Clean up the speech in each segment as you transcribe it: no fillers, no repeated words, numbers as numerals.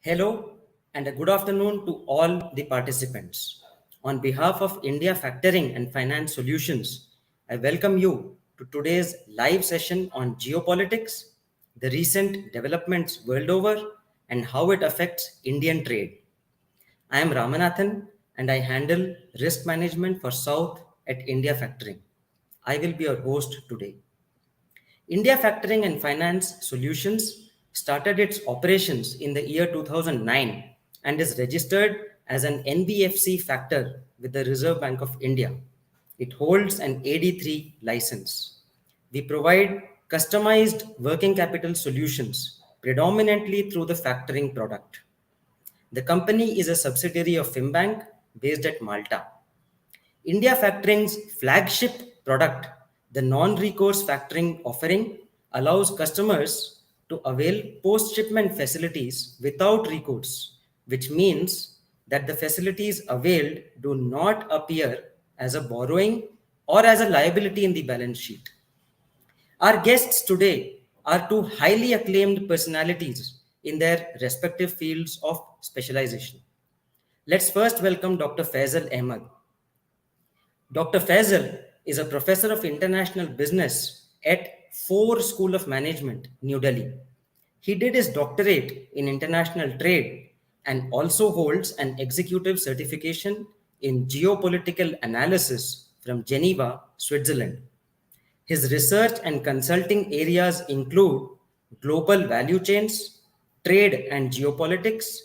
Hello and a good afternoon to all the participants. On behalf of India Factoring and Finance Solutions, I welcome you to today's live session on geopolitics, the recent developments world over, and how it affects Indian trade. I am Ramanathan and I handle risk management for South at India Factoring. I will be your host today. India Factoring and Finance Solutions started its operations in the year 2009 and is registered as an NBFC factor with the Reserve Bank of India. It holds an AD3 license. We provide customized working capital solutions predominantly through the factoring product. The company is a subsidiary of Fimbank based at Malta. India Factoring's flagship product, the non-recourse factoring offering, allows customers to avail post-shipment facilities without recourse, which means that the facilities availed do not appear as a borrowing or as a liability in the balance sheet. Our guests today are two highly acclaimed personalities in their respective fields of specialization. Let's first welcome Dr. Faisal Ahmed. Dr. Faisal is a professor of international business at Ford School of Management, New Delhi. He did his doctorate in international trade and also holds an executive certification in geopolitical analysis from Geneva, Switzerland. His research and consulting areas include global value chains, trade and geopolitics,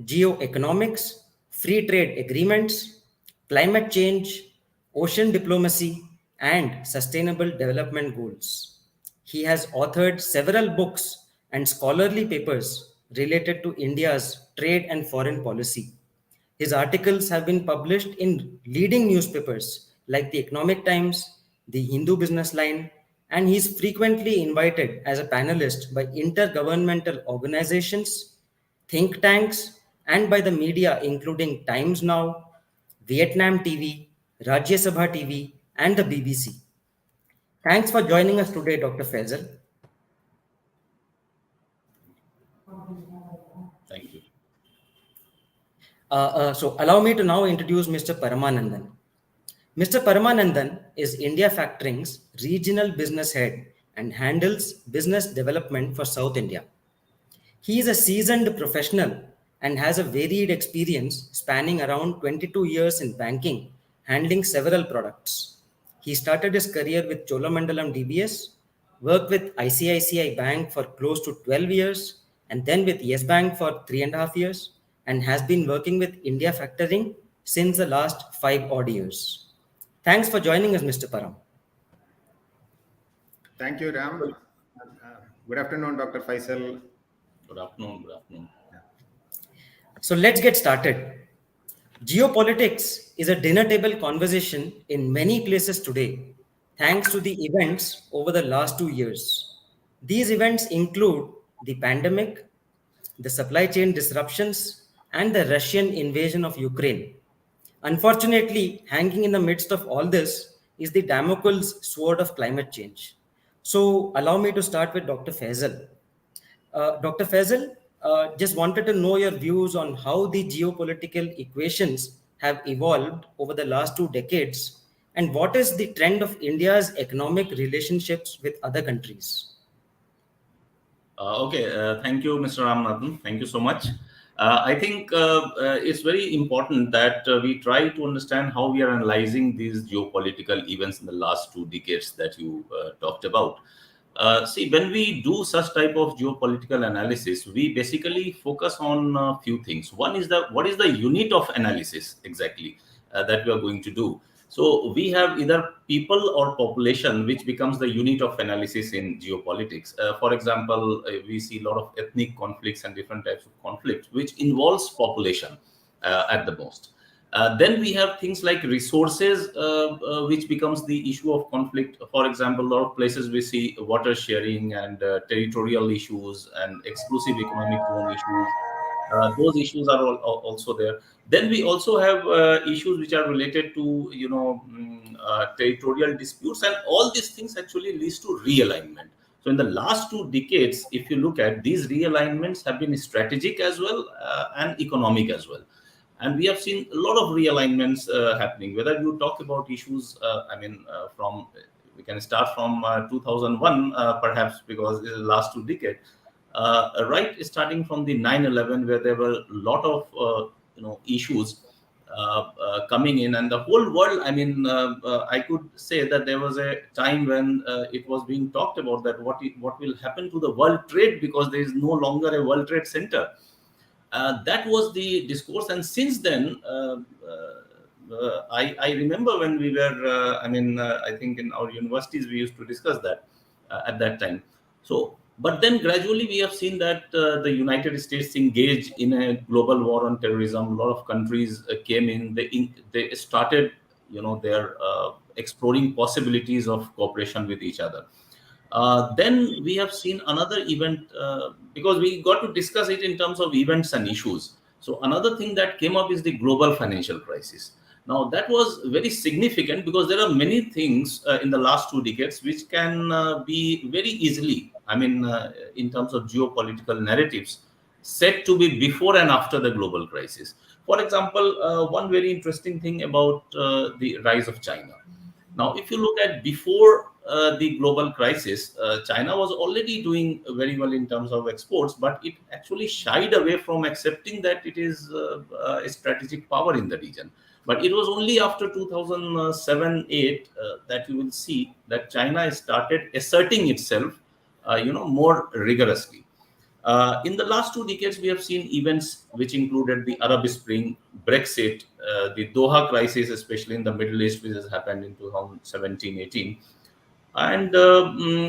geoeconomics, free trade agreements, climate change, ocean diplomacy, and sustainable development goals. He has authored several books and scholarly papers related to India's trade and foreign policy. His articles have been published in leading newspapers like the Economic Times, the Hindu Business Line, and he is frequently invited as a panelist by intergovernmental organizations, think tanks, and by the media, including Times Now, Vietnam TV, Rajya Sabha TV, and the BBC. Thanks for joining us today, Dr. Faisal. Thank you. So allow me to now introduce Mr. Paramanandan. Mr. Paramanandan is India Factoring's regional business head and handles business development for South India. He is a seasoned professional and has a varied experience spanning around 22 years in banking, handling several products. He started his career with Cholamandalam DBS, worked with ICICI Bank for close to 12 years, and then with Yes Bank for 3.5 years, and has been working with India Factoring since the last 5 odd years. Thanks for joining us, Mr. Param. Thank you, Ram. Good afternoon, Dr. Faisal. Good afternoon. Good afternoon. So let's get started. Geopolitics is a dinner table conversation in many places today, thanks to the events over the last 2 years. These events include the pandemic, the supply chain disruptions, and the Russian invasion of Ukraine. Unfortunately, hanging in the midst of all this is the Damocles sword of climate change. So, allow me to start with Dr. Faisal. Dr. Faisal, just wanted to know your views on how the geopolitical equations have evolved over the last 2 decades and what is the trend of India's economic relationships with other countries. Okay, thank you, Mr. Ramanathan. Thank you so much. I think it's very important that we try to understand how we are analyzing these geopolitical events in the last 2 decades that you talked about. See, when we do such type of geopolitical analysis, we basically focus on a few things. One is what is the unit of analysis exactly that we are going to do. So we have either people or population, which becomes the unit of analysis in geopolitics. For example, we see a lot of ethnic conflicts and different types of conflicts, which involves population at the most. Then we have things like resources, which becomes the issue of conflict. For example, a lot of places we see water sharing and territorial issues and exclusive economic zone issues. Those issues are also there. Then we also have issues which are related to territorial disputes, and all these things actually leads to realignment. So in the last 2 decades, if you look at, these realignments have been strategic as well, and economic as well. And we have seen a lot of realignments happening. Whether you talk about issues, from we can start from 2001, perhaps, because this is the last 2 decades. Right, starting from the 9/11, where there were a lot of issues coming in, and the whole world. I could say that there was a time when it was being talked about that what will happen to the world trade, because there is no longer a World Trade Center. That was the discourse, and since then, I remember when we were, I think in our universities we used to discuss that at that time. So, but then gradually we have seen that the United States engaged in a global war on terrorism. A lot of countries came in. They started, their exploring possibilities of cooperation with each other. Then we have seen another event, because we got to discuss it in terms of events and issues. So another thing that came up is the global financial crisis. Now that was very significant, because there are many things in the last 2 decades which can be very easily, in terms of geopolitical narratives, said to be before and after the global crisis. For example, one very interesting thing about the rise of China. Now, if you look at before the global crisis, China was already doing very well in terms of exports, but it actually shied away from accepting that it is a strategic power in the region. But it was only after 2007-8 that you will see that China started asserting itself, more rigorously. In the last 2 decades, we have seen events which included the Arab Spring, Brexit, the Doha crisis, especially in the Middle East, which has happened in 2017-18. And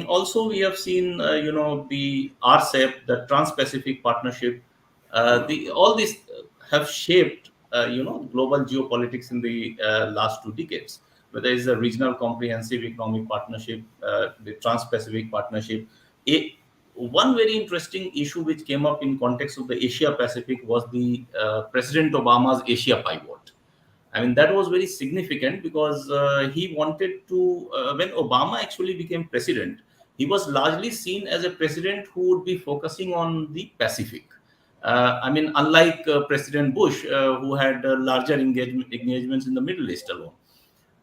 also we have seen, the RCEP, the Trans-Pacific Partnership. All these have shaped, global geopolitics in the last 2 decades. Whether it's the Regional Comprehensive Economic Partnership, the Trans-Pacific Partnership. One very interesting issue which came up in context of the Asia Pacific was the President Obama's Asia pivot. That was very significant, because he wanted to, when Obama actually became president, he was largely seen as a president who would be focusing on the Pacific. Unlike President Bush, who had larger engagements in the Middle East alone.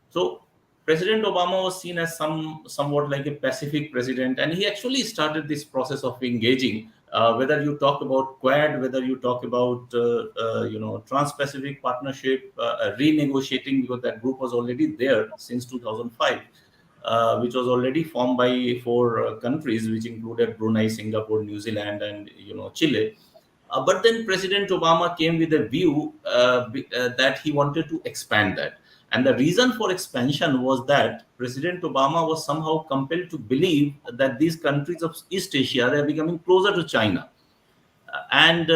So President Obama was seen as somewhat like a Pacific president, and he actually started this process of engaging. Whether you talk about Quad, whether you talk about Trans-Pacific Partnership, renegotiating, because that group was already there since 2005, which was already formed by four countries, which included Brunei, Singapore, New Zealand, and Chile. But then President Obama came with a view that he wanted to expand that. And the reason for expansion was that President Obama was somehow compelled to believe that these countries of East Asia, they are becoming closer to China. And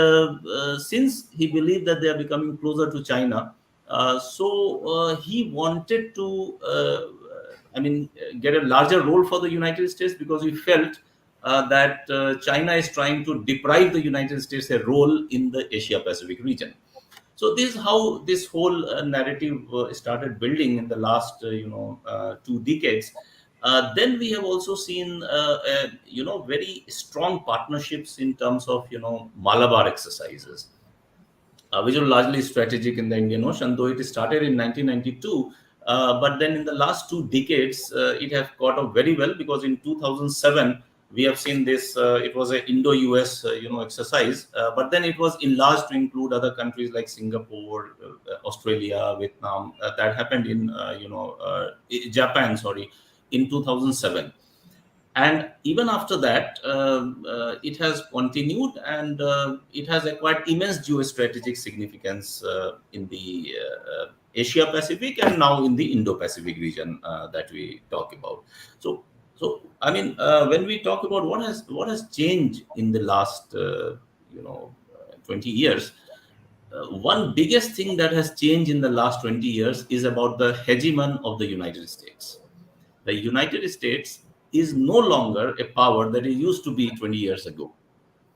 since he believed that they are becoming closer to China, he wanted to, get a larger role for the United States, because he felt that China is trying to deprive the United States a role in the Asia Pacific region. So this is how this whole narrative started building in the last 2 decades. Then we have also seen very strong partnerships in terms of Malabar exercises, which are largely strategic in the Indian Ocean, though it started in 1992. But then in the last 2 decades, it has caught up very well, because in 2007, we have seen this, it was an Indo-US exercise, but then it was enlarged to include other countries like Singapore, Australia, Vietnam. That happened in, Japan, in 2007. And even after that, it has continued, and it has acquired immense geostrategic significance in the Asia Pacific, and now in the Indo-Pacific region that we talk about. When we talk about what has changed in the last 20 years, one biggest thing that has changed in the last 20 years is about the hegemon of the United States. The United States is no longer a power that it used to be 20 years ago.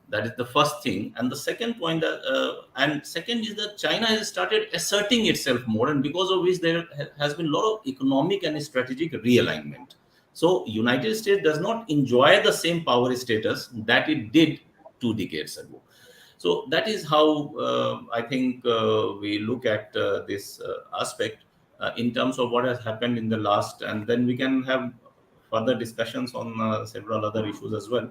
That is the first thing. And the second point, and second is that China has started asserting itself more, and because of which there has been a lot of economic and strategic realignment. So United States does not enjoy the same power status that it did 2 decades ago. So that is how I think we look at this aspect in terms of what has happened in the last, and then we can have further discussions on several other issues as well.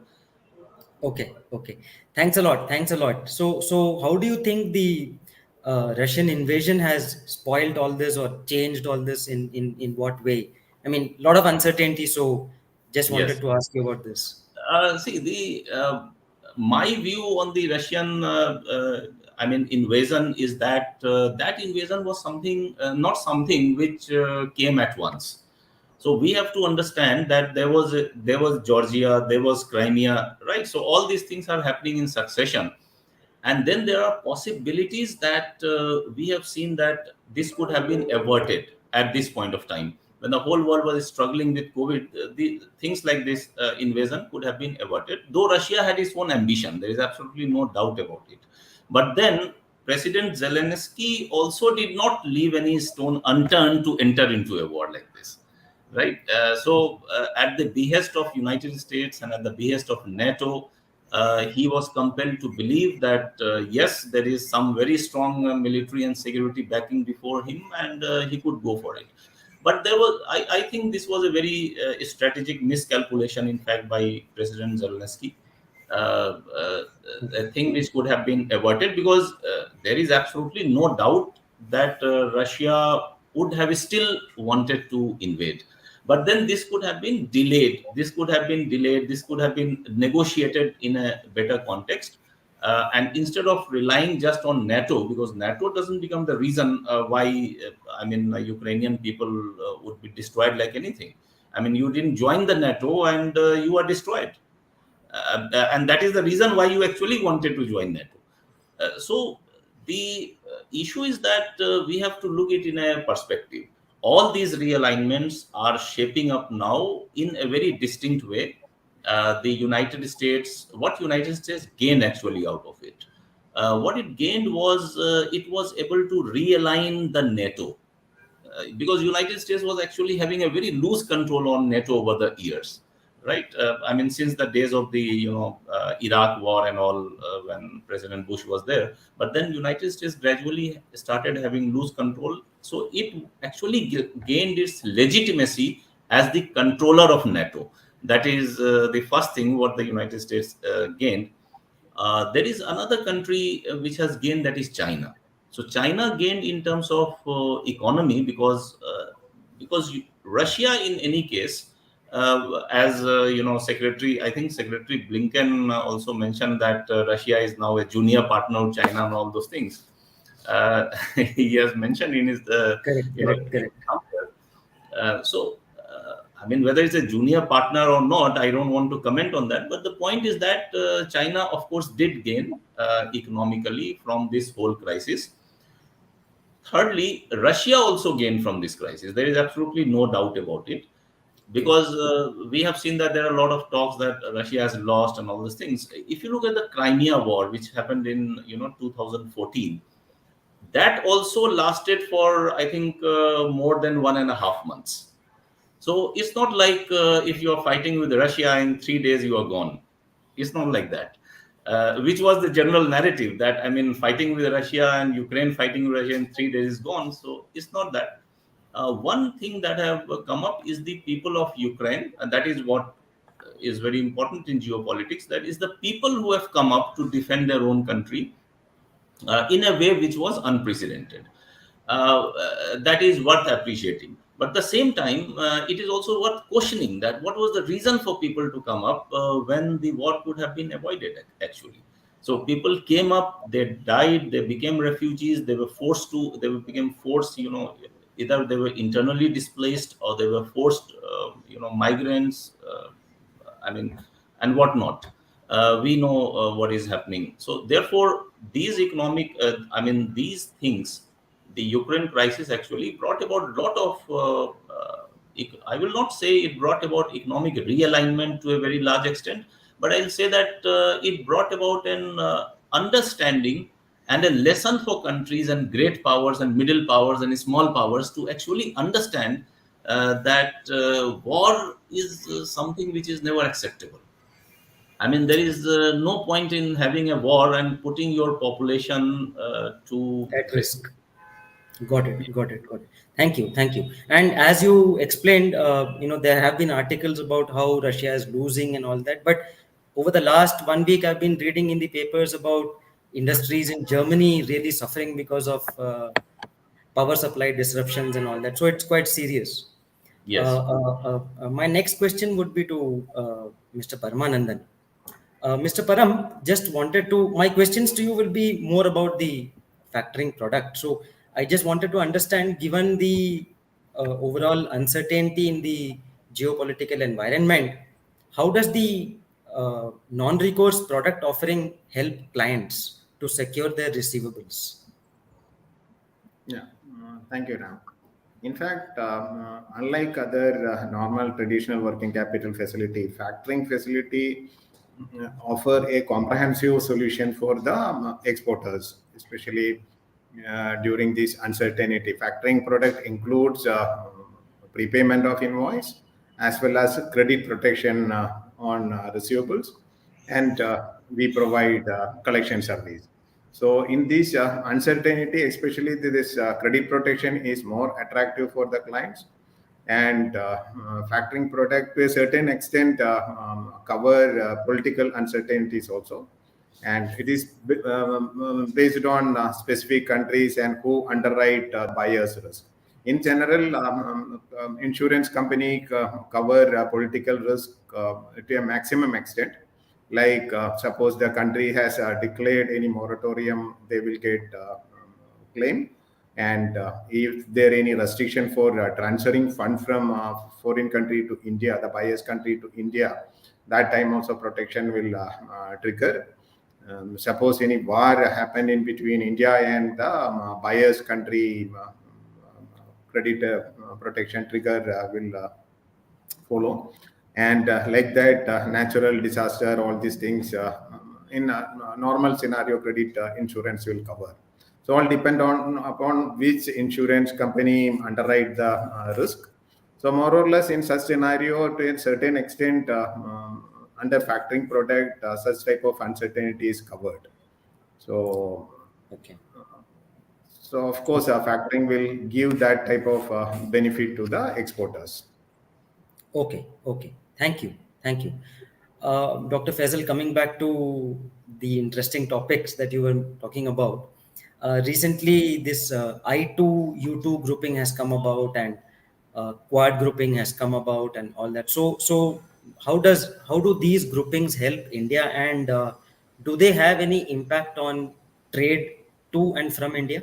Okay, okay. Thanks a lot. Thanks a lot. So how do you think the Russian invasion has spoiled all this or changed all this in what way? I mean, a lot of uncertainty. So just wanted Yes. to ask you about this. See, the my view on the Russian, invasion is that that invasion was something, not something which came at once. So we have to understand that there was Georgia, there was Crimea, right? So all these things are happening in succession, and then there are possibilities that we have seen that this could have been averted at this point of time when the whole world was struggling with COVID. The things like this invasion could have been averted, though Russia had its own ambition. There is absolutely no doubt about it. But then President Zelensky also did not leave any stone unturned to enter into a war like this, right? At the behest of United States and at the behest of NATO, he was compelled to believe that yes, there is some very strong military and security backing before him, and he could go for it. But I think this was a very strategic miscalculation, in fact, by President Zelensky. A thing which could have been averted, because there is absolutely no doubt that Russia would have still wanted to invade. But then this could have been delayed. This could have been delayed. This could have been negotiated in a better context. And instead of relying just on NATO, because NATO doesn't become the reason why, Ukrainian people would be destroyed like anything. I mean, you didn't join the NATO and you are destroyed. And that is the reason why you actually wanted to join NATO. So the issue is that we have to look it in a perspective. All these realignments are shaping up now in a very distinct way. The United States, what United States gained actually out of it? What it gained was it was able to realign the NATO, because United States was actually having a very loose control on NATO over the years, right? Since the days of the Iraq War and all, when President Bush was there. But then United States gradually started having loose control, so it actually gained its legitimacy as the controller of NATO. That is the first thing what the United States gained. There is another country which has gained, that is China. So China gained in terms of economy, because Russia, in any case, as Secretary, I think Secretary Blinken also mentioned that Russia is now a junior partner of China and all those things. He has mentioned in his Correct, correct, correct. whether it's a junior partner or not, I don't want to comment on that. But the point is that China, of course, did gain economically from this whole crisis. Thirdly, Russia also gained from this crisis. There is absolutely no doubt about it, because we have seen that there are a lot of talks that Russia has lost and all these things. If you look at the Crimea War, which happened in 2014, that also lasted for, I think, more than 1.5 months. So it's not like if you are fighting with Russia in 3 days you are gone. It's not like that. Which was the general narrative, that fighting with Russia and Ukraine fighting with Russia in 3 days is gone. So it's not that. One thing that have come up is the people of Ukraine, and that is what is very important in geopolitics. That is the people who have come up to defend their own country in a way which was unprecedented. That is worth appreciating. But at the same time, it is also worth questioning that what was the reason for people to come up when the war could have been avoided, actually. So people came up, they died, they became refugees, became forced, either they were internally displaced or they were forced, migrants, I mean, and whatnot. We know what is happening. So therefore, these these things, the Ukraine crisis actually brought about a lot of, I will not say it brought about economic realignment to a very large extent, but I'll say that it brought about an understanding and a lesson for countries and great powers and middle powers and small powers to actually understand that war is something which is never acceptable. I mean, there is no point in having a war and putting your population to At threat. risk. Got it. Got it. Got it. Thank you. Thank you. And as you explained, there have been articles about how Russia is losing and all that. But over the last 1 week, I've been reading in the papers about industries in Germany really suffering because of power supply disruptions and all that. So it's quite serious. Yes. My next question would be to Mr. Paramanandan. Mr. Param, just wanted to, my questions to you will be more about the factoring product. So I just wanted to understand, given the overall uncertainty in the geopolitical environment, how does the non-recourse product offering help clients to secure their receivables? Yeah, thank you, Ram. In fact, unlike other normal traditional working capital facility, factoring facility offer a comprehensive solution for the exporters, especially during this uncertainty. Factoring product includes prepayment of invoice as well as credit protection on receivables, and we provide collection service. So in this uncertainty, especially this credit protection is more attractive for the clients, and factoring product to a certain extent cover political uncertainties also, and it is based on specific countries and who underwrite buyers risk. In general, insurance company cover political risk to a maximum extent. Like suppose the country has declared any moratorium, they will get claim. And if there any restriction for transferring fund from foreign country to India, the buyer's country to India, that time also protection will trigger. Suppose any war happened in between India and the buyer's country, credit protection trigger will follow. And like that, natural disaster, all these things in a normal scenario, credit insurance will cover. So all depend on upon which insurance company underwrite the risk. So more or less in such scenario, to a certain extent, under factoring product, such type of uncertainty is covered. So, Okay. so of course, factoring will give that type of benefit to the exporters. Okay, okay. Thank you. Thank you. Dr. Faisal, coming back to the interesting topics that you were talking about. Recently, this I2, U2 grouping has come about, and quad grouping has come about, and all that. So how do these groupings help India, and do they have any impact on trade to and from India?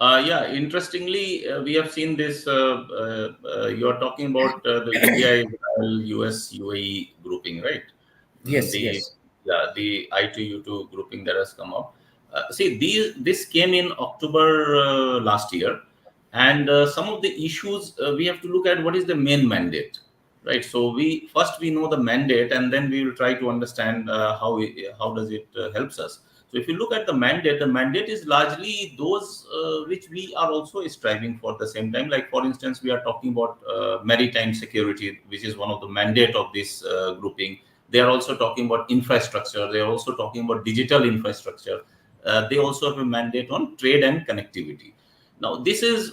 Yeah, interestingly, we have seen this. You are talking about the India, Israel, US, UAE grouping, right? Yes, The yes. Yeah, the I2U2 grouping that has come up. See, this came in October last year, and some of the issues we have to look at what is the main mandate, right? So we know the mandate, and then we will try to understand how does it helps us. So if you look at the mandate is largely those which we are also striving for at the same time. Like for instance, we are talking about maritime security, which is one of the mandate of this grouping. They are also talking about infrastructure. They are also talking about digital infrastructure. They also have a mandate on trade and connectivity. Now, this is,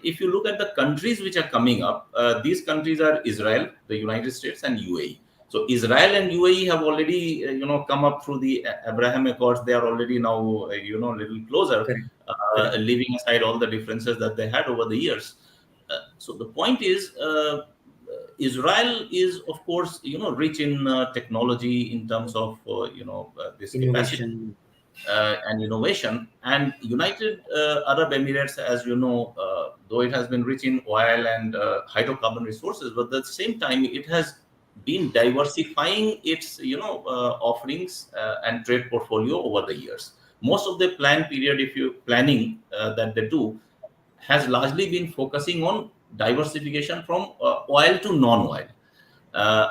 if you look at the countries which are coming up, these countries are Israel, the United States, and UAE. So Israel and UAE have already, come up through the Abraham Accords. They are already now, a little closer, Correct. Correct. leaving aside all the differences that they had over the years. So the point is, Israel is, of course, rich in technology in terms of, this capacity Innovation. and innovation. And United Arab Emirates, as you know, though it has been rich in oil and hydrocarbon resources, but at the same time, it has been diversifying its, offerings and trade portfolio over the years. Most of the plan period, if you planning that they do, has largely been focusing on diversification from oil to non-oil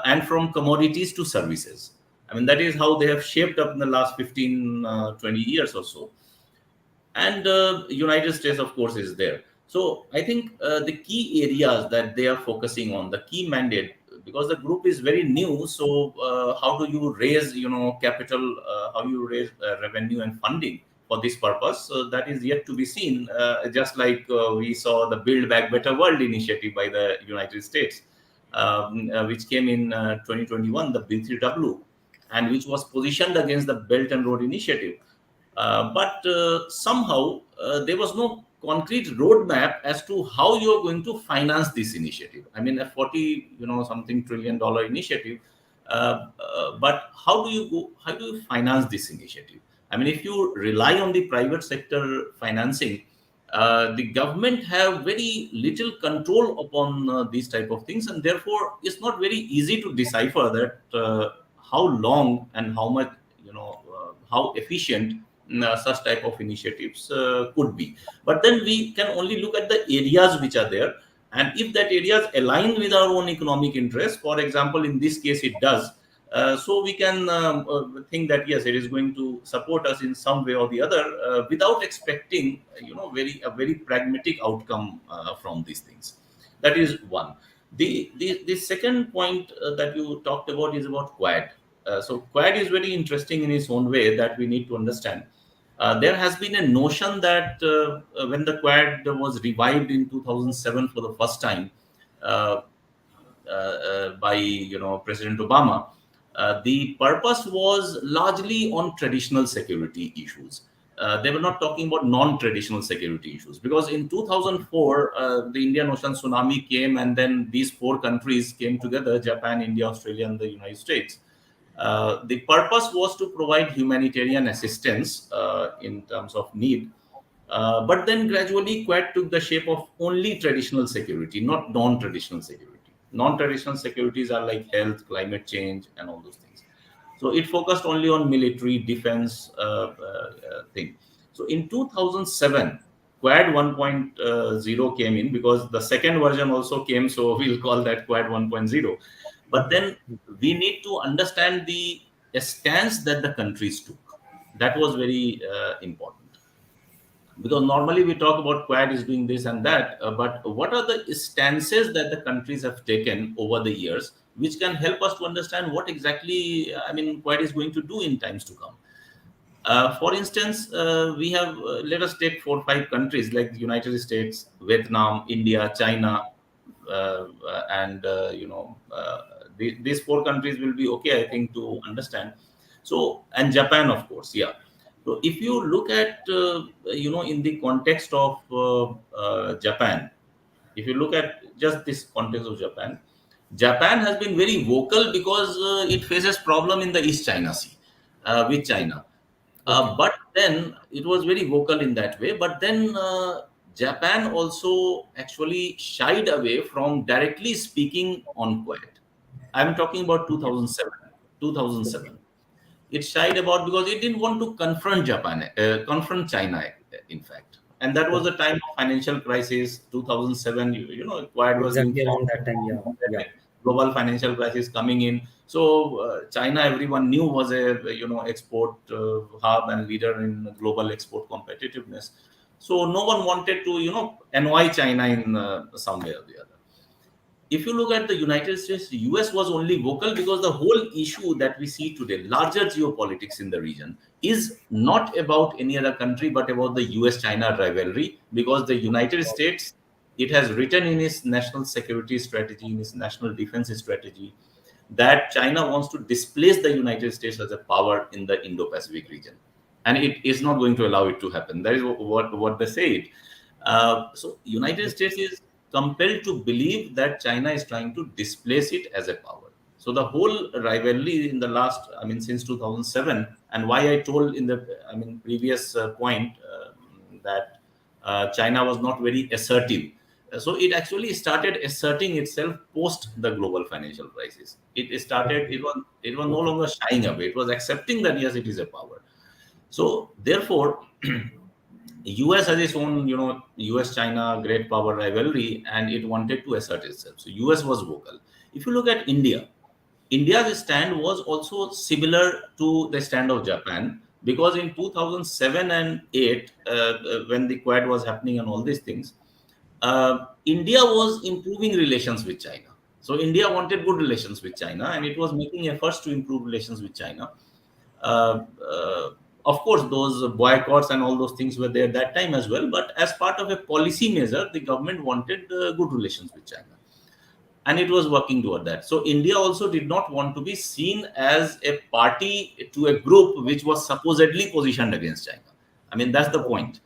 and from commodities to services. I mean, that is how they have shaped up in the last 15, 20 years or so. And United States, of course, is there. So I think the key areas that they are focusing on, the key mandate, because the group is very new. So how do you raise, capital? How you raise revenue and funding for this purpose? So that is yet to be seen. Just like we saw the Build Back Better World initiative by the United States, which came in 2021, the B3W, and which was positioned against the Belt and Road Initiative. But somehow there was no concrete roadmap as to how you are going to finance this initiative. I mean, a 40, something $1 trillion initiative. But how do you go? How do you finance this initiative? I mean, if you rely on the private sector financing, the government have very little control upon these type of things, and therefore it's not very easy to decipher that how long and how much, how efficient such type of initiatives could be. But then we can only look at the areas which are there, and if that areas align with our own economic interest, for example, in this case it does, so we can think that yes, it is going to support us in some way or the other, without expecting, very a very pragmatic outcome from these things. That is one. The second point that you talked about is about Quad. So Quad is very interesting in its own way that we need to understand. There has been a notion that when the Quad was revived in 2007 for the first time, uh, by President Obama, the purpose was largely on traditional security issues. They were not talking about non-traditional security issues, because in 2004 the Indian Ocean tsunami came, and then these four countries came together: Japan, India, Australia, and the United States. The purpose was to provide humanitarian assistance in terms of need. But then gradually, Quad took the shape of only traditional security, not non-traditional security. Non-traditional securities are like health, climate change, and all those things. So it focused only on military defense thing. So in 2007, Quad 1.0 came in, because the second version also came. So we'll call that Quad 1.0. But then we need to understand the stance that the countries took. That was very important, because normally we talk about Quad is doing this and that, but what are the stances that the countries have taken over the years, which can help us to understand what exactly, I mean, Quad is going to do in times to come. For instance, we have, let us take 4 or 5 countries like the United States, Vietnam, India, China, and these 4 countries will be okay, I think, to understand. So, and Japan, of course, yeah. So, if you look at, in the context of Japan, if you look at just this context of Japan, Japan has been very vocal because it faces problem in the East China Sea with China. Okay. But then it was very vocal in that way. But then Japan also actually shied away from directly speaking on Kuwait. I'm talking about 2007. 2007. It shied about because it didn't want to confront confront China, in fact. And that was Okay. the time of financial crisis, 2007. Kuwait was being Exactly around formed. that time. Yeah. Yeah. Global financial crisis coming in. So China, everyone knew, was a export hub and leader in global export competitiveness. So no one wanted to annoy China in some way or the other. If you look at the United States, the US was only vocal because the whole issue that we see today, larger geopolitics in the region, is not about any other country but about the US China rivalry. Because the United States, it has written in its national security strategy, in its national defense strategy, that China wants to displace the United States as a power in the Indo Pacific region. And it is not going to allow it to happen. That is what they say it. So United States is compelled to believe that China is trying to displace it as a power. So the whole rivalry in the last, I mean, since 2007, and why I told in the, I mean, previous point that China was not very assertive. So it actually started asserting itself post the global financial crisis. It started. It was no Okay. longer shying away. It was accepting that yes, it is a power. So therefore, US has its own, US China great power rivalry, and it wanted to assert itself. So US was vocal. If you look at India, India's stand was also similar to the stand of Japan, because in 2007 and 8, when the Quad was happening and all these things, India was improving relations with China. So India wanted good relations with China, and it was making efforts to improve relations with China. Uh, uh, of course, those boycotts and all those things were there that time as well. But as part of a policy measure, the government wanted good relations with China, and it was working toward that. So India also did not want to be seen as a party to a group which was supposedly positioned against China. I mean, that's the point.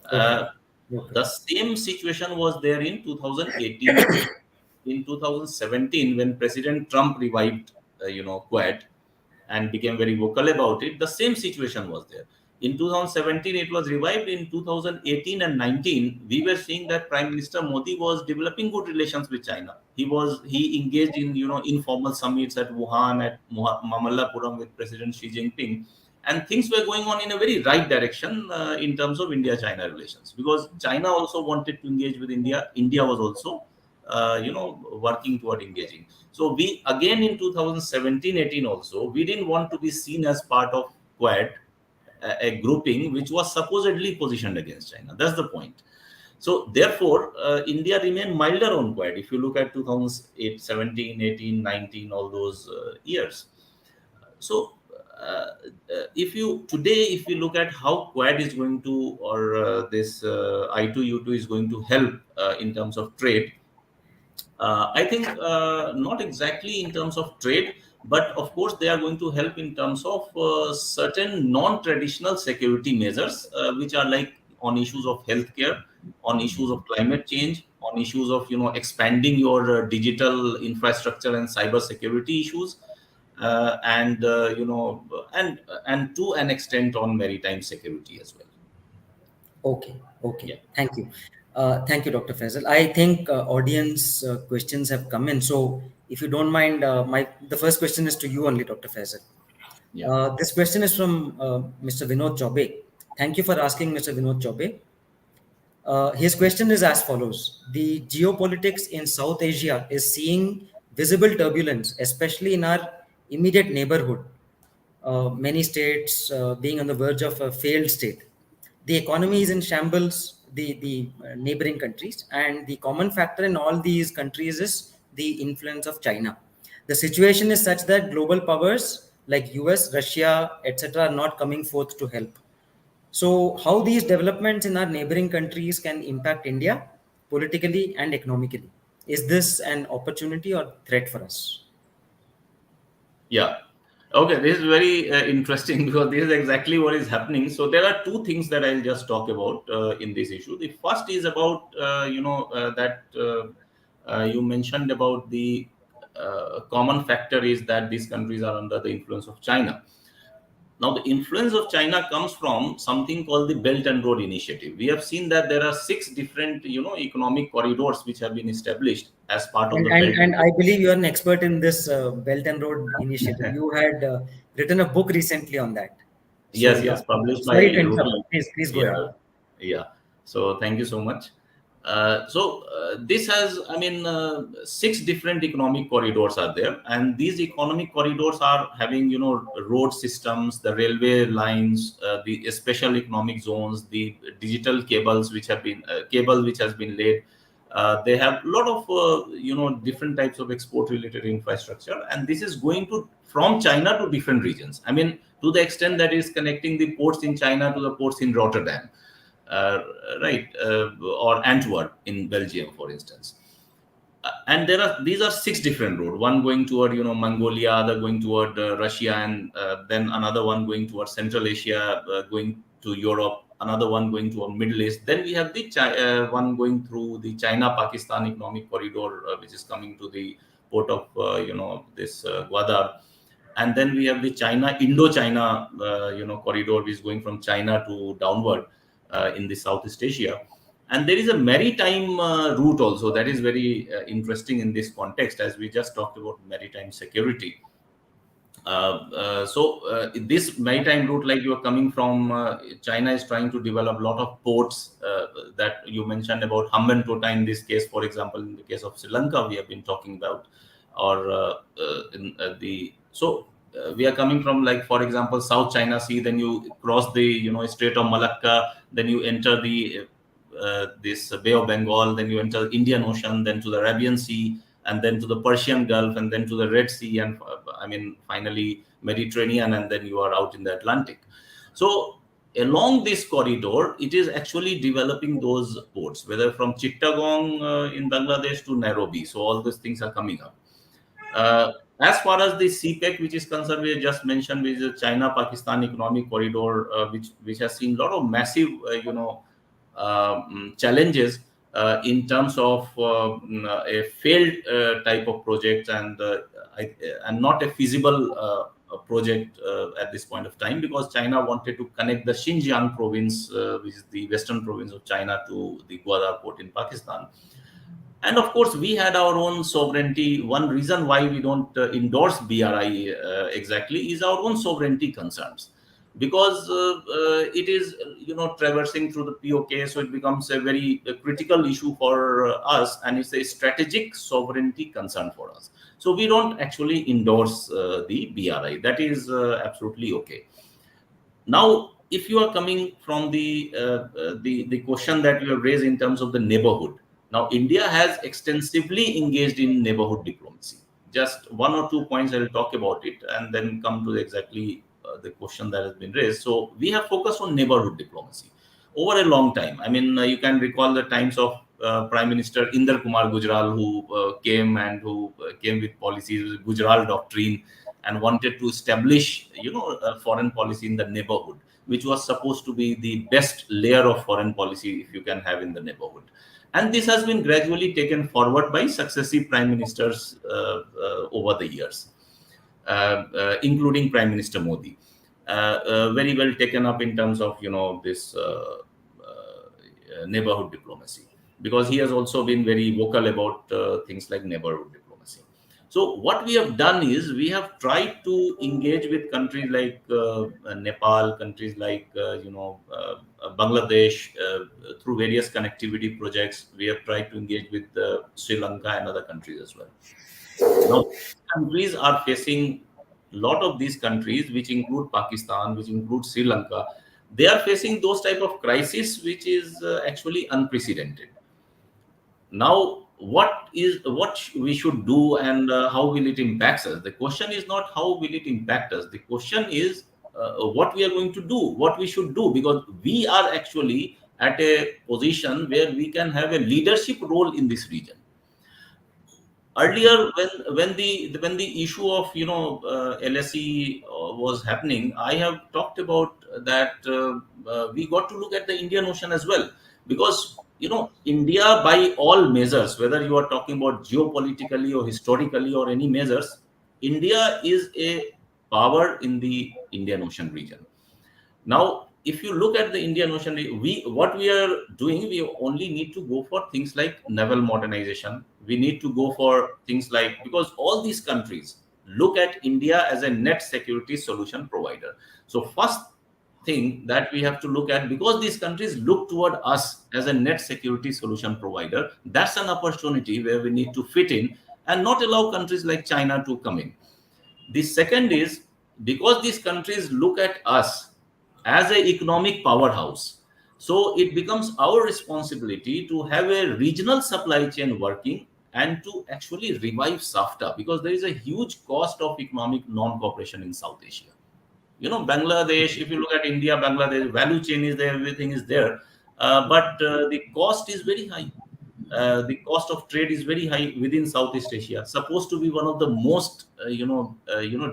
Okay. Uh, Okay. the same situation was there in 2018 as well. In 2017, when President Trump revived, Quad, and became very vocal about it, the same situation was there. In 2017, it was revived. In 2018 and 19, we were seeing that Prime Minister Modi was developing good relations with China. He engaged in informal summits at Wuhan, at Mamallapuram with President Xi Jinping, and things were going on in a very right direction in terms of India-China relations, because China also wanted to engage with India. India was also working toward engaging. So we again in 2017-18 also, we didn't want to be seen as part of Quad, a grouping which was supposedly positioned against China. That's the point. So therefore, India remained milder on Quad. If you look at 2008, 17, 18, 19, all those years. So if you look at how Quad is going to, or this I2U2 is going to help in terms of trade, I think not exactly in terms of trade, but of course they are going to help in terms of certain non-traditional security measures, which are like on issues of healthcare, on issues of climate change, on issues of expanding your digital infrastructure and cyber security issues, and to an extent on maritime security as well. Okay, okay. Yeah, Thank you. Thank you, Dr. Faisal. I think audience questions have come in. So, if you don't mind, the first question is to you only, Dr. Faisal. yeah. This question is from Mr. Vinod Chaube. Thank you for asking, Mr. Vinod Chaube. His question is as follows: the geopolitics in South Asia is seeing visible turbulence, especially in our immediate neighborhood. Many states being on the verge of a failed state. The economy is in shambles, the neighboring countries, and the common factor in all these countries is the influence of China. The situation is such that global powers like US, Russia, etc., are not coming forth to help. So, how these developments in our neighboring countries can impact India politically and economically? Is this an opportunity or threat for us? Yeah. Okay, this is very interesting because this is exactly what is happening. So there are two things that I'll just talk about in this issue. The first is about that you mentioned about the common factor is that these countries are under the influence of China. Now, the influence of China comes from something called the Belt and Road Initiative. We have seen that there are 6 different, economic corridors which have been established as part of And, the and, Belt and and I believe you are an expert in this Belt and Road initiative. Road. You had written a book recently on that. So Yes, yeah, yes, published by sorry to interrupt. Ruby. Please go ahead. Yeah, yeah. So thank you so much. This has, I mean, 6 different economic corridors are there, and these economic corridors are having, road systems, the railway lines, the special economic zones, the digital cables which have been cable which has been laid. They have a lot of, different types of export-related infrastructure, and this is going to from China to different regions. I mean, to the extent that is connecting the ports in China to the ports in Rotterdam, uh, right, or Antwerp in Belgium, for instance. And these are 6 different roads. One going toward Mongolia, other going toward Russia, and then another one going toward Central Asia, going to Europe. Another one going toward Middle East. Then we have the one going through the China-Pakistan economic corridor, which is coming to the port of this Gwadar, and then we have the China Indo-China corridor, which is going from China to downward in the Southeast Asia. And there is a maritime route also that is very interesting in this context, as we just talked about maritime security. This maritime route, like you are coming from, China is trying to develop a lot of ports that you mentioned about Hambantota in this case, for example, in the case of Sri Lanka, we have been talking about, or in the so. We are coming from, like, for example, South China Sea. Then you cross the Strait of Malacca. Then you enter the this Bay of Bengal, then you enter Indian Ocean, then to the Arabian Sea, and then to the Persian Gulf, and then to the Red Sea, and finally Mediterranean, and then you are out in the Atlantic. So along this corridor, it is actually developing those ports, whether from Chittagong in Bangladesh to Nairobi. So all these things are coming up. As far as the CPEC, which is concerned, we just mentioned, which is the China-Pakistan Economic Corridor, which has seen a lot of massive, challenges in terms of a failed type of project, and not a feasible project at this point of time, because China wanted to connect the Xinjiang province, which is the western province of China, to the Gwadar port in Pakistan. And of course, we had our own sovereignty. One reason why we don't endorse BRI exactly is our own sovereignty concerns, because it is, traversing through the POK, so it becomes a very critical issue for us, and it's a strategic sovereignty concern for us. So we don't actually endorse the BRI. That is absolutely okay. Now, if you are coming from the question that you have raised in terms of the neighborhood, now India has extensively engaged in neighborhood diplomacy. Just one or two points I will talk about it, and then come to exactly the question that has been raised. So we have focused on neighborhood diplomacy over a long time. You can recall the times of Prime Minister Inder Kumar Gujral, who came with policies, Gujral doctrine, and wanted to establish, a foreign policy in the neighborhood, which was supposed to be the best layer of foreign policy if you can have in the neighborhood. And this has been gradually taken forward by successive prime ministers over the years, including Prime Minister Modi. Very well taken up in terms of, this neighborhood diplomacy, because he has also been very vocal about things like neighborhood diplomacy. So what we have done is we have tried to engage with countries like Nepal, countries like Bangladesh, through various connectivity projects. We have tried to engage with Sri Lanka and other countries as well. Now, countries are facing, a lot of these countries, which include Pakistan, which include Sri Lanka, they are facing those type of crisis, which is actually unprecedented. Now, what we should do, and how will it impact us? The question is not how will it impact us. The question is what we are going to do, what we should do, because we are actually at a position where we can have a leadership role in this region. Earlier, when the issue of LSE was happening, I have talked about that we got to look at the Indian Ocean as well, because India, by all measures, whether you are talking about geopolitically or historically or any measures, India is a power in the Indian Ocean region. Now, if you look at the Indian Ocean, what we are doing, we only need to go for things like naval modernization. We need to go for things like, because all these countries look at India as a net security solution provider. So first thing that we have to look at, because these countries look toward us as a net security solution provider, that's an opportunity where we need to fit in and not allow countries like China to come in. The second is, because these countries look at us as an economic powerhouse, so it becomes our responsibility to have a regional supply chain working, and to actually revive SAFTA, because there is a huge cost of economic non-cooperation in South Asia. Bangladesh, if you look at India, Bangladesh, value chain is there, everything is there, but the cost is very high. The cost of trade is very high within Southeast Asia, supposed to be one of the most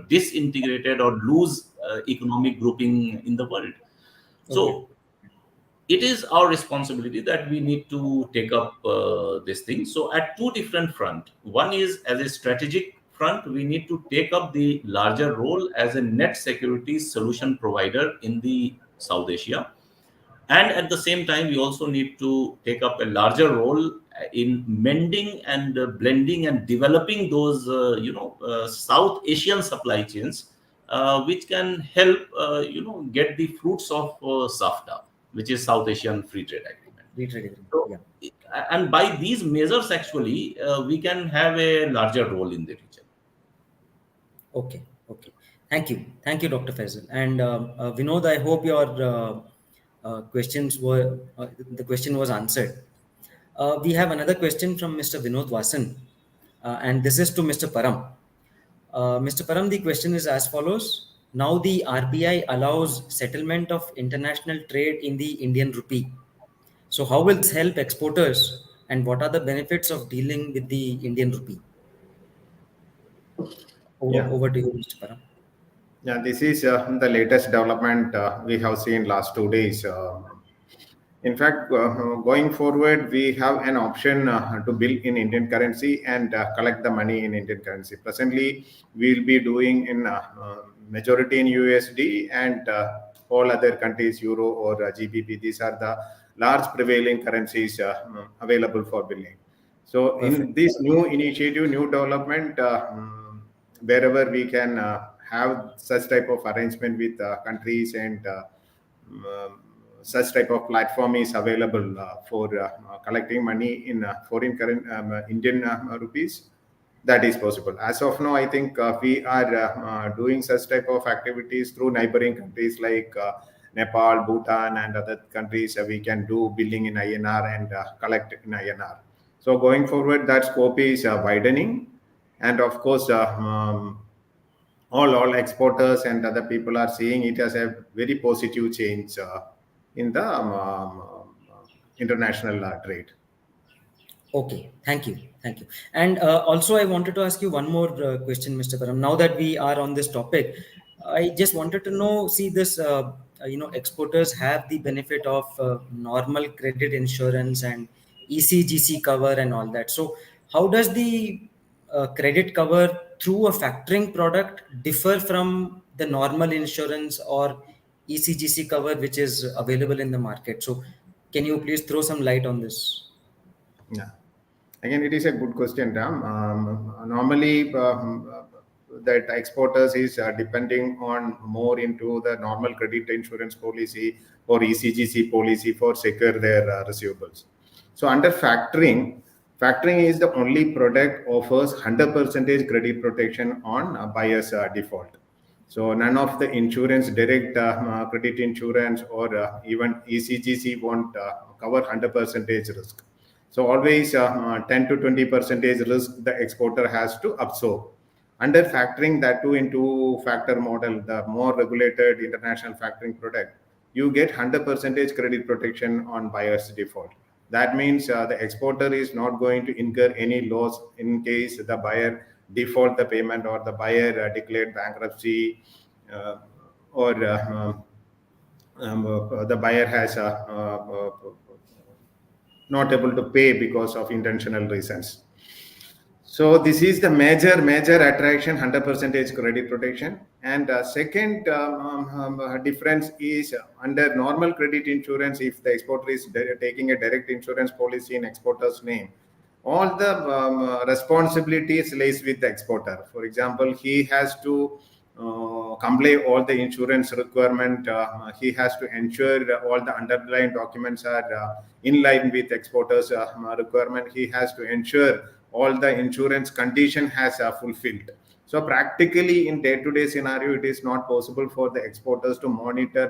disintegrated or loose economic grouping in the world. Okay. So it is our responsibility that we need to take up this thing. So at two different front, one is as a strategic front, we need to take up the larger role as a net security solution provider in the South Asia, and at the same time we also need to take up a larger role in mending and blending and developing those South Asian supply chains, which can help get the fruits of SAFTA, which is South Asian Free Trade Agreement. Free trade agreement. So, Yeah. and by these measures actually we can have a larger role in the region. Okay. Okay. Thank you, Dr. Faisal. And Vinod, I hope your questions were the question was answered. We have another question from Mr. Vinod Vasan, and this is to Mr. Param. Mr. Param, the question is as follows. Now the RBI allows settlement of international trade in the Indian rupee. So how will this help exporters, and what are the benefits of dealing with the Indian rupee? Yeah. Over to you, Mr. Param. Yeah, this is the latest development we have seen last 2 days. In fact, going forward, we have an option to bill in Indian currency and collect the money in Indian currency. Presently, we'll be doing in majority in USD and all other countries, Euro or GBP. These are the large prevailing currencies available for billing. So, in Perfect. this new initiative, new development, wherever we can have such type of arrangement with countries and um, such type of platform is available for collecting money in foreign current Indian rupees, that is possible. As of now, I think we are doing such type of activities through neighboring countries like Nepal, Bhutan, and other countries. We can do billing in INR and collect in INR. So going forward, that scope is widening, and of course, all exporters and other people are seeing it as a very positive change in the international trade. Okay, thank you, thank you. And also, I wanted to ask you one more question, Mr. Param. Now that we are on this topic, I just wanted to know. See, this exporters have the benefit of normal credit insurance and ECGC cover and all that. So, how does the credit cover through a factoring product differ from the normal insurance or ECGC cover which is available in the market? So, can you please throw some light on this? Yeah. Again, it is a good question, Ram. Normally, that exporters is depending on more into the normal credit insurance policy or ECGC policy for secure their receivables. So under factoring, factoring is the only product offers 100% credit protection on buyer's default. So none of the insurance, direct credit insurance or even ECGC won't cover 100% risk. So always 10 to 20 percentage risk the exporter has to absorb. Under factoring, that too into factor model, the more regulated international factoring product, you get 100% credit protection on buyer's default. That means the exporter is not going to incur any loss in case the buyer default the payment or the buyer declared bankruptcy uh, or the buyer has not able to pay because of intentional reasons. So this is the major attraction, 100% credit protection. And second difference is under normal credit insurance, if the exporter is taking a direct insurance policy in exporter's name, all the responsibilities lays with the exporter. For example, he has to comply all the insurance requirement. He has to ensure all the underlying documents are in line with exporters requirement. He has to ensure all the insurance condition has fulfilled. So practically in day-to-day scenario, it is not possible for the exporters to monitor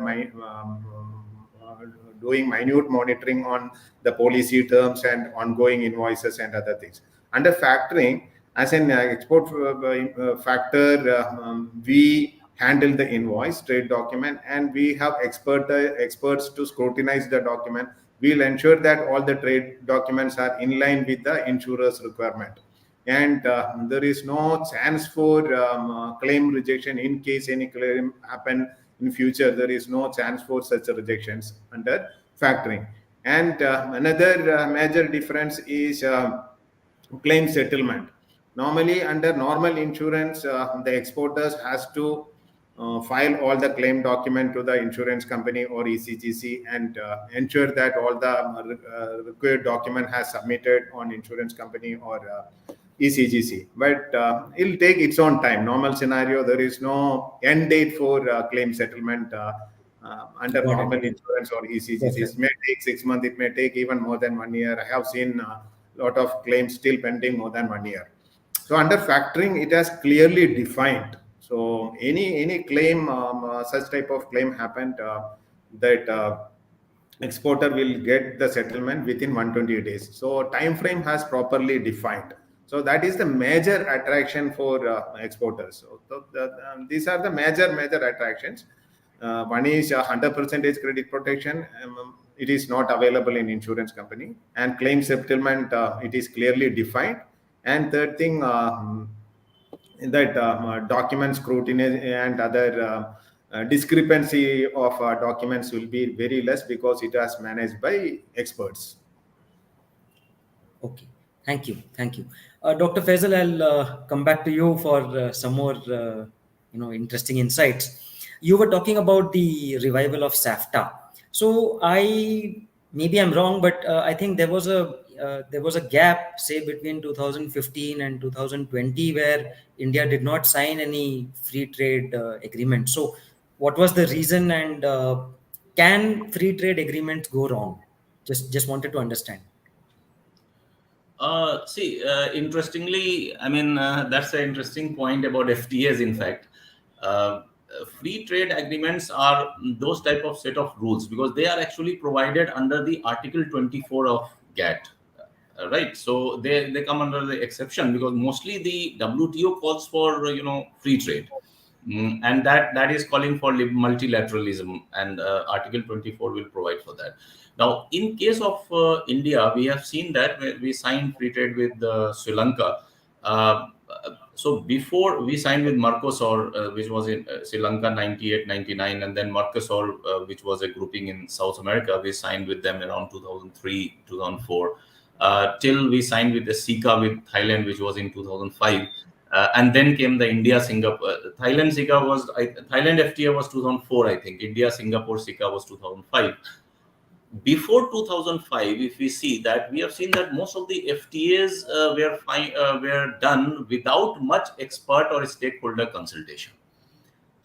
doing minute monitoring on the policy terms and ongoing invoices and other things. Under factoring, as an export factor, we handle the invoice, trade document, and we have experts to scrutinize the document. We'll ensure that all the trade documents are in line with the insurer's requirement. And there is no chance for claim rejection in case any claim happen in future. There is no chance for such rejections under factoring. And another major difference is claim settlement. Normally, under normal insurance, the exporters has to file all the claim document to the insurance company or ECGC and ensure that all the required document has submitted on insurance company or ECGC. But it'll take its own time. Normal scenario, there is no end date for claim settlement. Under Got normal it. insurance or ECGC, it Perfect. may take 6 months, it may take even more than 1 year. I have seen a lot of claims still pending more than 1 year. So under factoring, it has clearly defined. So any claim, such type of claim happened that exporter will get the settlement within 120 days. So time frame has properly defined. So that is the major attraction for exporters. These are the major attractions. One is 100% credit protection. It is not available in insurance company, and claim settlement, it is clearly defined. And third thing, that document scrutiny and other discrepancy of documents will be very less because it is managed by experts. Okay, thank you, thank you, Dr. Faisal. I'll come back to you for some more, interesting insights. You were talking about the revival of SAFTA. So maybe I'm wrong, but I think there was a gap, say between 2015 and 2020, where India did not sign any free trade agreement. So, what was the reason, and can free trade agreements go wrong? Just wanted to understand. Interestingly, I mean, that's an interesting point about FTAs. In fact, uh, free trade agreements are those type of set of rules because they are actually provided under the Article 24 of GATT. Right, so they come under the exception because mostly the WTO calls for free trade. And that is calling for multilateralism, and Article 24 will provide for that. Now, in case of India, we have seen that we signed free trade with Sri Lanka. So before we signed with Mercosur, which was in Sri Lanka 98, 99, and then Mercosur, which was a grouping in South America, we signed with them around 2003, 2004, till we signed with the SICA with Thailand, which was in 2005. And then came the India Singapore Thailand SICA Thailand FTA was 2004, I think. India Singapore SICA was 2005. Before 2005, if we see that, we have seen that most of the FTAs were done without much expert or stakeholder consultation.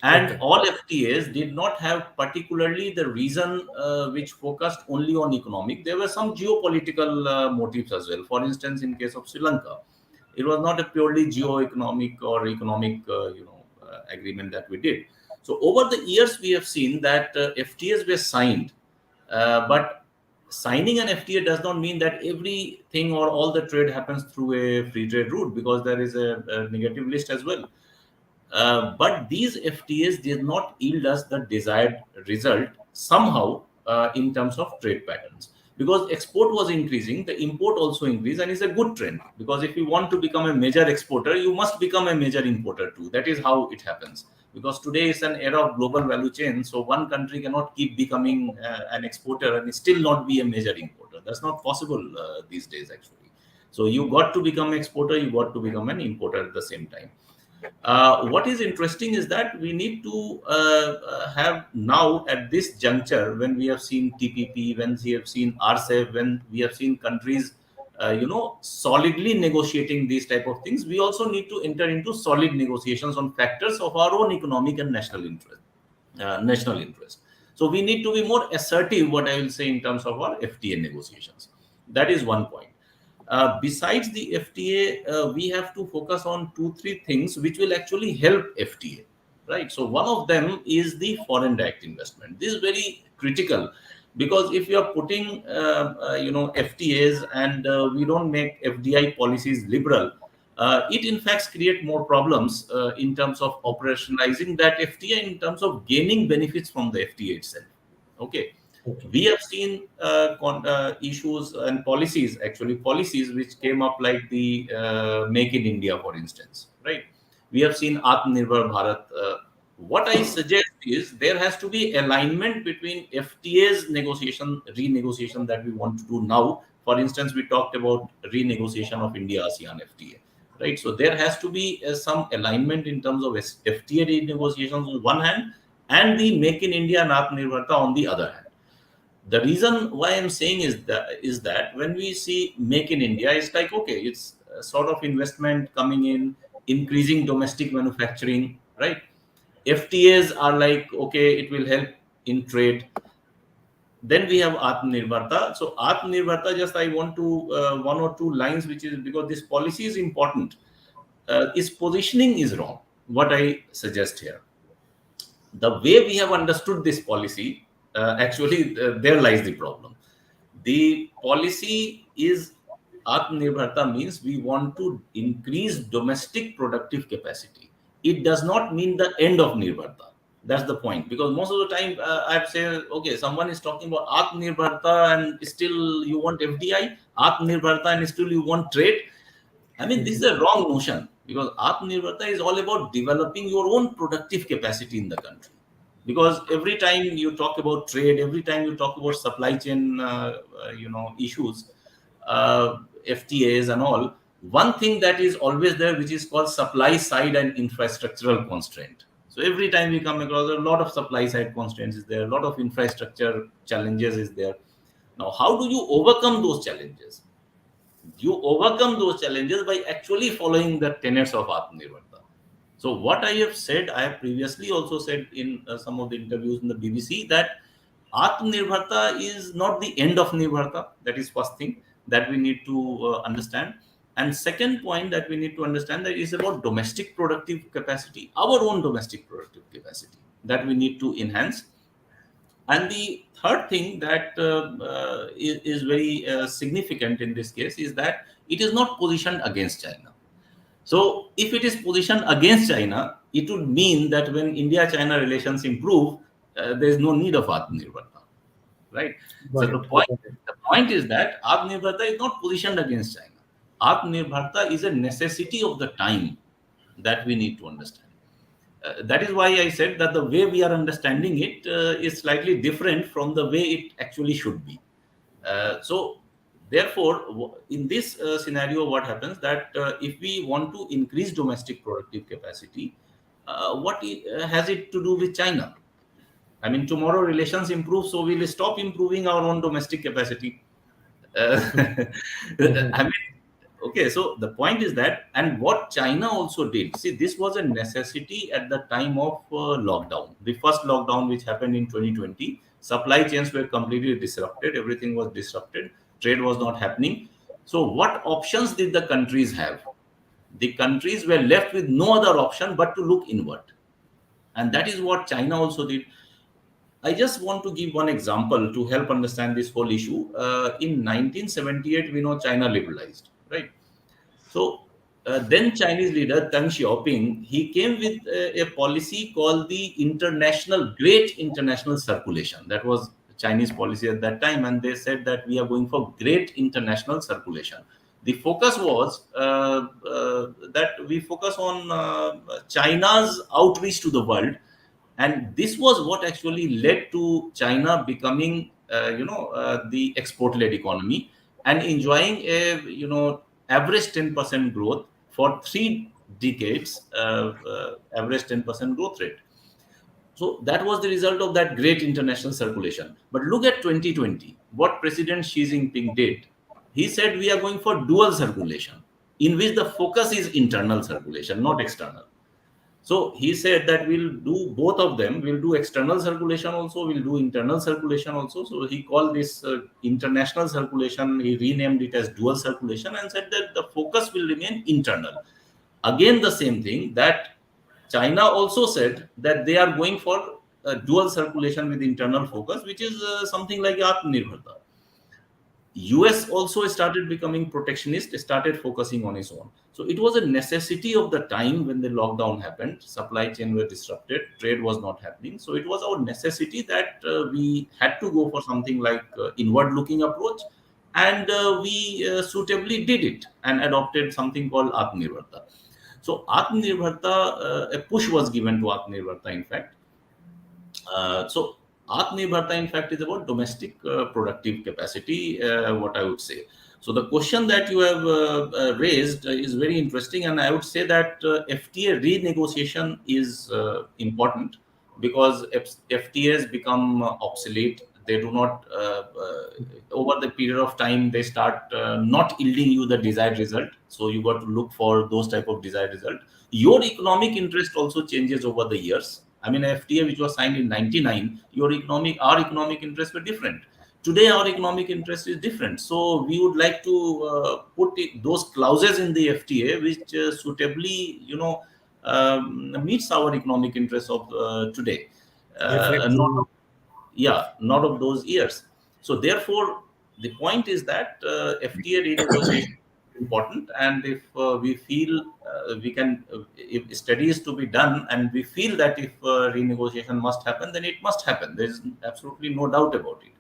And Okay. all FTAs did not have particularly the reason which focused only on economic. There were some geopolitical motives as well. For instance, in case of Sri Lanka, it was not a purely geo-economic or economic agreement that we did. So over the years, we have seen that FTAs were signed, but signing an FTA does not mean that everything or all the trade happens through a free trade route, because there is a negative list as well. But these FTAs did not yield us the desired result somehow in terms of trade patterns. Because export was increasing, the import also increased, and it's a good trend. Because if you want to become a major exporter, you must become a major importer too. That is how it happens. Because today is an era of global value chain, so one country cannot keep becoming an exporter and still not be a major importer. That's not possible these days, actually. So you got to become exporter, you got to become an importer at the same time. What is interesting is that we need to have now at this juncture, when we have seen TPP, when we have seen RCEP, when we have seen countries, solidly negotiating these type of things, we also need to enter into solid negotiations on factors of our own economic and national interest. National interest. So we need to be more assertive, what I will say, in terms of our FTA negotiations. That is one point. Besides the FTA, we have to focus on 2, 3 things which will actually help FTA, right? So one of them is the foreign direct investment. This is very critical, because if you are putting, FTAs, and we don't make FDI policies liberal, it in fact create more problems in terms of operationalizing that FTA, in terms of gaining benefits from the FTA itself. Okay, Okay. we have seen issues and policies which came up, like the Make in India, for instance, right? We have seen Atmanirbhar Bharat. What I suggest is there has to be alignment between FTA's renegotiation that we want to do now. For instance, we talked about renegotiation of India ASEAN FTA, right? So there has to be some alignment in terms of FTA renegotiations on one hand, and the Make in India and Atmanirbharta on the other hand. The reason why I'm saying is that when we see Make in India, it's like, okay, it's a sort of investment coming in, increasing domestic manufacturing, right? FTAs are like, okay, it will help in trade. Then we have Atmanirbharta. So Atmanirbharta, just I want to one or two lines, which is because this policy is important. Its positioning is wrong. What I suggest here, the way we have understood this policy, there lies the problem. The policy is Atmanirbharta means we want to increase domestic productive capacity. It does not mean the end of Nirbharta. That's the point. Because most of the time I've said, okay, someone is talking about Atmanirbharta and still you want FDI, Atmanirbharta and still you want trade. I mean, this is a wrong notion because Atmanirbharta is all about developing your own productive capacity in the country. Because every time you talk about trade, every time you talk about supply chain, issues, FTAs and all, one thing that is always there, which is called supply side and infrastructural constraint. So every time we come across a lot of supply side constraints is there, a lot of infrastructure challenges is there. Now, how do you overcome those challenges? You overcome those challenges by actually following the tenets of Atmanirbharta. So what I have said, I have previously also said in some of the interviews in the BBC that Atmanirbharta is not the end of Nirbharta. That is first thing that we need to understand. And second point that we need to understand that is about domestic productive capacity, our own domestic productive capacity that we need to enhance. And the third thing that is very significant in this case is that it is not positioned against China. So, if it is positioned against China, it would mean that when India-China relations improve, there is no need of Atmanirbharta, right? So Got it. the point is that Atmanirbharta is not positioned against China. Atmanirbharta is a necessity of the time that we need to understand. That is why I said that the way we are understanding it is slightly different from the way it actually should be. So, therefore, in this scenario, what happens that if we want to increase domestic productive capacity, has it to do with China? I mean, tomorrow relations improve, so we'll stop improving our own domestic capacity. I mean, okay, so the point is that, and what China also did, see, this was a necessity at the time of lockdown. The first lockdown, which happened in 2020, supply chains were completely disrupted, everything was disrupted, trade was not happening. So, what options did the countries have? The countries were left with no other option but to look inward. And that is what China also did. I just want to give one example to help understand this whole issue. In 1978, we know China liberalized, right? So then Chinese leader Deng Xiaoping, he came with a policy called the Great International Circulation. That was Chinese policy at that time, and they said that we are going for great international circulation. The focus was that we focus on China's outreach to the world, and this was what actually led to China becoming the export led economy and enjoying a average 10% growth for 3 decades, average 10% growth rate. So that was the result of that great international circulation. But look at 2020, what President Xi Jinping did. He said we are going for dual circulation, in which the focus is internal circulation, not external. So he said that we'll do both of them. We'll do external circulation also. We'll do internal circulation also. So he called this international circulation. He renamed it as dual circulation and said that the focus will remain internal. Again, the same thing that China also said that they are going for dual circulation with internal focus, which is something like Atmanirbharta. US also started becoming protectionist, started focusing on its own. So it was a necessity of the time when the lockdown happened. Supply chain were disrupted, trade was not happening. So it was our necessity that we had to go for something like inward-looking approach, and we suitably did it and adopted something called Atmanirbharta. So Atmanirbharta, a push was given to Atmanirbharta, in fact. So Atmanirbharta, in fact, is about domestic productive capacity, what I would say. So the question that you have raised is very interesting, and I would say that FTA renegotiation is important because FTAs become obsolete. They do not, over the period of time, they start not yielding you the desired result. So you got to look for those type of desired result. Your economic interest also changes over the years. I mean, FTA which was signed in '99, our economic interests were different. Today, our economic interest is different. So we would like to put those clauses in the FTA which suitably, meets our economic interests of today. Reflects Not in Yeah, not of those years. So therefore, the point is that FTA renegotiation is important, and if we feel we can, if studies to be done, and we feel that if renegotiation must happen, then it must happen. There is absolutely no doubt about it.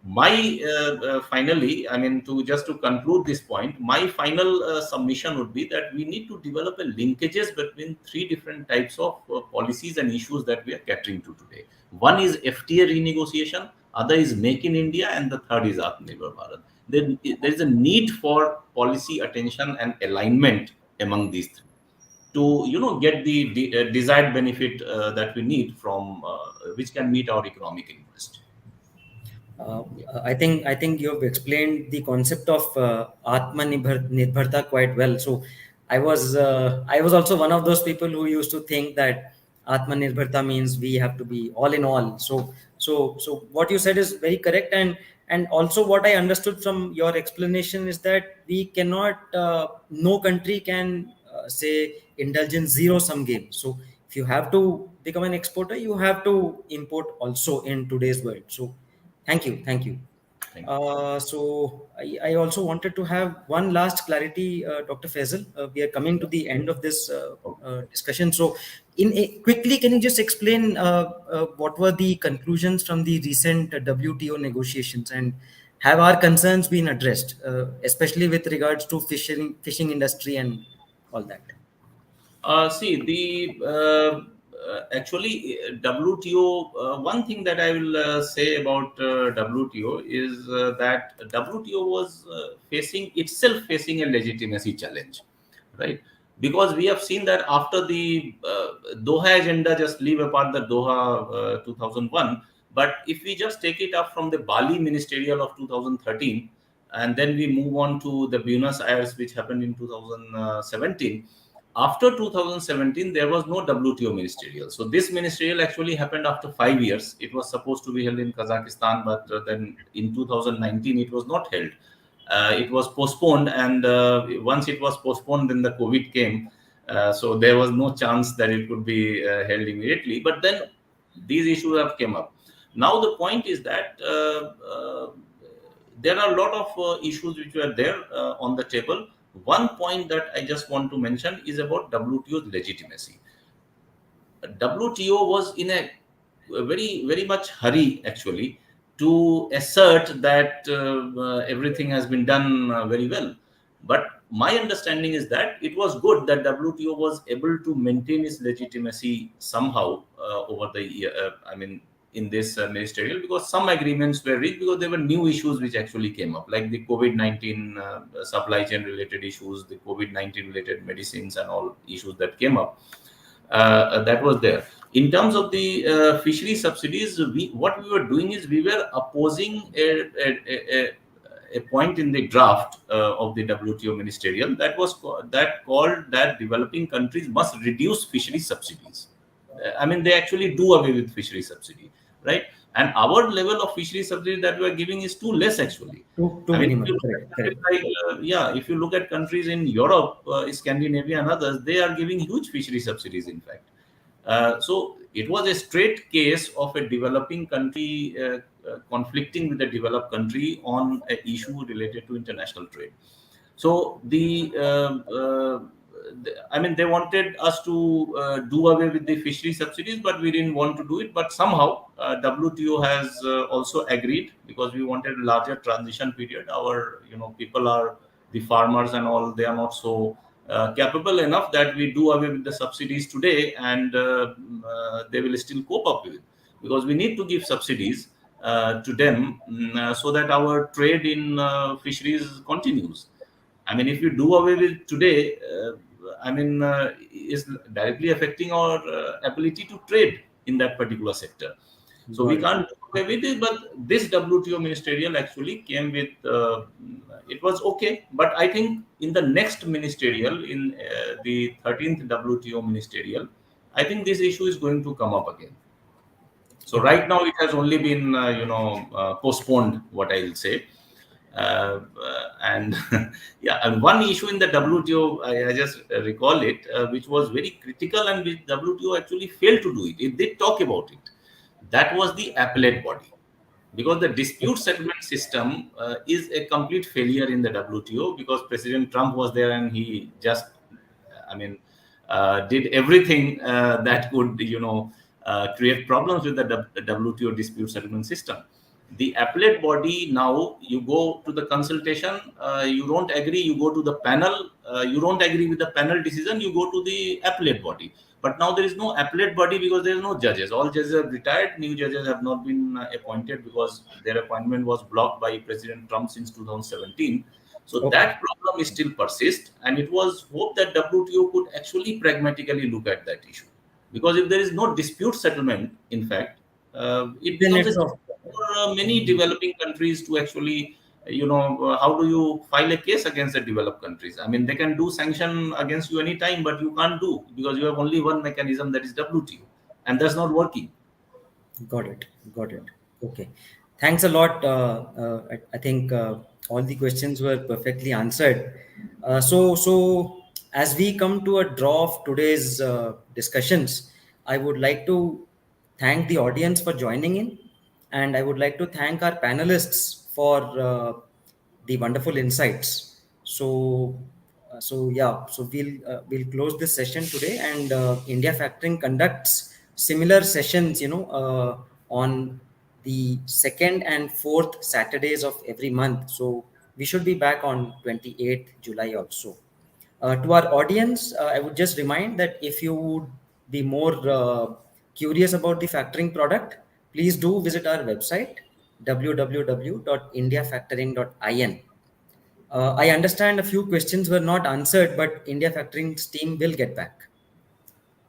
My finally, I mean, to just to conclude this point, my final submission would be that we need to develop a linkages between three different types of policies and issues that we are catering to today. One is FTA renegotiation, other is Make in India, and the third is Atmanirbhar Bharat. There is a need for policy attention and alignment among these three to get the desired benefit that we need from which can meet our economic interest. Uh, Yeah. I think you have explained the concept of Nirbharta quite well. So I was also one of those people who used to think that Atmanirbharta means we have to be all in all. So what you said is very correct, and also what I understood from your explanation is that we cannot, no country can say indulge in zero sum game. So if you have to become an exporter, you have to import also in today's world. So thank you, thank you. Thank you. So I also wanted to have one last clarity, Dr. Faisal. We are coming to Yeah. the end of this Okay. discussion. So, quickly, can you just explain what were the conclusions from the recent WTO negotiations, and have our concerns been addressed, especially with regards to fishing industry and all that? See, the actually WTO. One thing that I will say about WTO is that WTO was facing a legitimacy challenge, right? Because we have seen that after the Doha agenda, just leave apart the Doha 2001, but if we just take it up from the Bali ministerial of 2013, and then we move on to the Buenos Aires, which happened in 2017. After 2017, there was no WTO ministerial. So this ministerial actually happened after 5 years. It was supposed to be held in Kazakhstan, but then in 2019 it was not held. It was postponed, and once it was postponed, then the COVID came. So there was no chance that it could be held immediately. But then these issues have come up. Now the point is that there are a lot of issues which were there on the table. One point that I just want to mention is about WTO's legitimacy. WTO was in a very, very much hurry actually to assert that everything has been done very well. But my understanding is that it was good that WTO was able to maintain its legitimacy somehow over the year. I mean, in this ministerial, because some agreements were reached because there were new issues which actually came up, like the COVID-19 supply chain related issues, the COVID-19 related medicines, and all issues that came up. That was there. In terms of the fishery subsidies, what we were doing is we were opposing a point in the draft of the WTO ministerial that was that called that developing countries must reduce fishery subsidies. I mean, they actually do away with fishery subsidy, right? And our level of fishery subsidy that we are giving is too less actually. Too I mean, if minimal, you look correct, at countries correct. like, yeah, if you look at countries in Europe, Scandinavia, and others, they are giving huge fishery subsidies, in fact. So it was a straight case of a developing country conflicting with a developed country on an issue related to international trade. So I mean, they wanted us to do away with the fishery subsidies, but we didn't want to do it. But somehow WTO has also agreed, because we wanted a larger transition period. Our people are the farmers and all; they are not so capable enough that we do away with the subsidies today, and they will still cope up with it, because we need to give subsidies to them, so that our trade in fisheries continues. I mean, if you do away with today, I mean, is directly affecting our ability to trade in that particular sector. So we Got it. can't do away with it. But this WTO ministerial actually came with, it was okay. But I think in the next ministerial, in the 13th WTO ministerial, I think this issue is going to come up again. So Okay. right now it has only been, postponed, what I'll say. And yeah, and one issue in the WTO, I just recall it, which was very critical, and which WTO actually failed to do it. It did talk about it. that was the appellate body, because the dispute settlement system is a complete failure in the WTO, because President Trump was there and he just, I mean, did everything that could, create problems with the WTO dispute settlement system. The appellate body, now you go to the consultation, you don't agree, you go to the panel, you don't agree with the panel decision, you go to the appellate body. But now there is no appellate body because there is no judges. All judges have retired. New judges have not been appointed because their appointment was blocked by President Trump since 2017. So Okay. that problem is still persist, and it was hoped that WTO could actually pragmatically look at that issue. Because if there is no dispute settlement, in fact, it Then becomes a it's of challenge for many developing countries to actually, how do you file a case against the developed countries? I mean, they can do sanction against you anytime, but you can't do, because you have only one mechanism, that is WTO, and that's not working. got it. Got it. Okay. Thanks a lot. I think all the questions were perfectly answered. So as we come to a draw of today's discussions, I would like to thank the audience for joining in, and I would like to thank our panelists for the wonderful insights. So we'll close this session today, and India Factoring conducts similar sessions, on the second and fourth Saturdays of every month. So we should be back on 28th July also. To our audience, I would just remind that if you would be more curious about the factoring product, please do visit our website www.indiafactoring.in. I understand a few questions were not answered, but India Factoring's team will get back.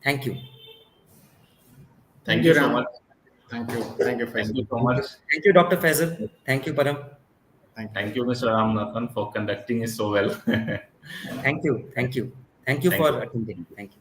Thank you. Thank Thank you, you so Ram. much. Thank you, Thank you Faisal. so much. Thank you, Dr. Faisal. Thank you, Param. Thank you. Thank you, Mr. Ramanathan, for conducting it so well. Thank you. Thank you. Thank you Thank for you. attending. Thank you.